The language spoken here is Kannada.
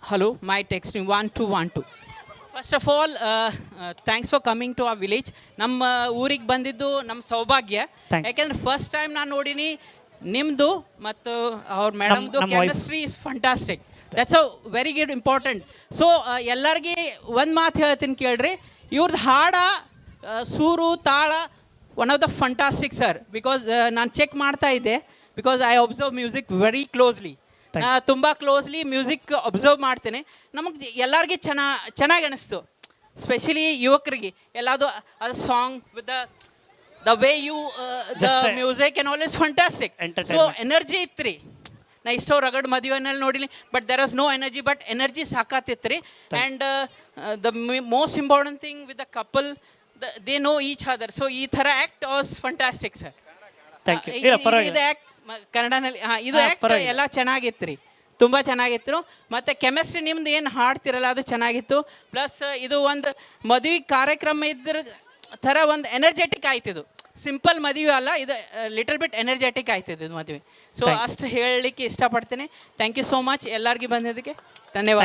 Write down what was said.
Hello, my texting 1212. First of all, thanks for coming to our village. ನಮ್ಮ ಊರಿಗೆ ಬಂದಿದ್ದು ನಮ್ಮ ಸೌಭಾಗ್ಯ. Thank- ಯಾಕೆಂದ್ರೆ ಫಸ್ಟ್ ಟೈಮ್ ನಾನು ನೋಡಿನಿ ನಿಮ್ಮದು ಮತ್ತು ಅವ್ರ ಮೇಡಮ್ದು ನಮ್ಮ wife. Chemistry is fantastic. That's a very good important. So ಎಲ್ಲರಿಗೆ ಒಂದು ಮಾತು ಹೇಳ್ತೀನಿ ಕೇಳ್ರಿ, ಇವ್ರದ್ದು ಹಾಡ ಸೂರು ತಾಳ one of the fantastic sir. Because ನಾನು ಚೆಕ್ ಮಾಡ್ತಾ ಇದ್ದೆ, because I observe music very closely. Thank ತುಂಬ ಕ್ಲೋಸ್ಲಿ ಮ್ಯೂಸಿಕ್ ಅಬ್ಸರ್ವ್ ಮಾಡ್ತೇನೆ. ನಮಗೆ ಎಲ್ಲರಿಗೆ ಚೆನ್ನಾಗಿ ಅನಿಸ್ತು, ಸ್ಪೆಷಲಿ ಯುವಕರಿಗೆ ಎಲ್ಲದು ಅದು song with the way you the Just, music and all is fantastic. So entertainment. Energy ಇತ್ತು ರೀ. ನಾ ಇಷ್ಟೋ ರಗಡ್ ಮದುವೆನಲ್ಲಿ ನೋಡಿನಿ, but there was no energy, but energy ಸಾಕಾತಿತ್ತು ರೀ. And the most important thing with the couple, they know each other. So ಈ ಥರ act was fantastic sir. Thank you. ಇಲ್ಲ ಪರವಾಗಿಲ್ಲ. ಇದು ಆ್ಯಕ್ಟ್ ಕನ್ನಡನಲ್ಲಿ ಇದು ಆ್ಯಕ್ಟ್ ಪರವಾಗಿಲ್ಲ. ಎಲ್ಲ ಚೆನ್ನಾಗಿತ್ತು ರೀ, ತುಂಬ ಚೆನ್ನಾಗಿತ್ತು. ಮತ್ತು ಕೆಮಿಸ್ಟ್ರಿ ನಿಮ್ದು ಏನು ಹಾಡ್ತಿರಲ್ಲ ಅದು ಚೆನ್ನಾಗಿತ್ತು. ಪ್ಲಸ್ ಇದು ಒಂದು ಮದುವೆ ಕಾರ್ಯಕ್ರಮ ಇದ್ರ ಥರ ಒಂದು ಎನರ್ಜೆಟಿಕ್ ಆಯ್ತಿದು. ಸಿಂಪಲ್ ಮದುವೆ ಅಲ್ಲ, ಇದು ಲಿಟಲ್ ಬಿಟ್ ಎನರ್ಜೆಟಿಕ್ ಆಯ್ತಿದ್ದು ಇದು ಮದುವೆ. So Thank you. ಅಷ್ಟು ಹೇಳಲಿಕ್ಕೆ ಇಷ್ಟಪಡ್ತೀನಿ. ಥ್ಯಾಂಕ್ ಯು ಸೋ ಮಚ್ ಎಲ್ಲರಿಗೆ ಬಂದಿದ್ದಕ್ಕೆ ಧನ್ಯವಾದ.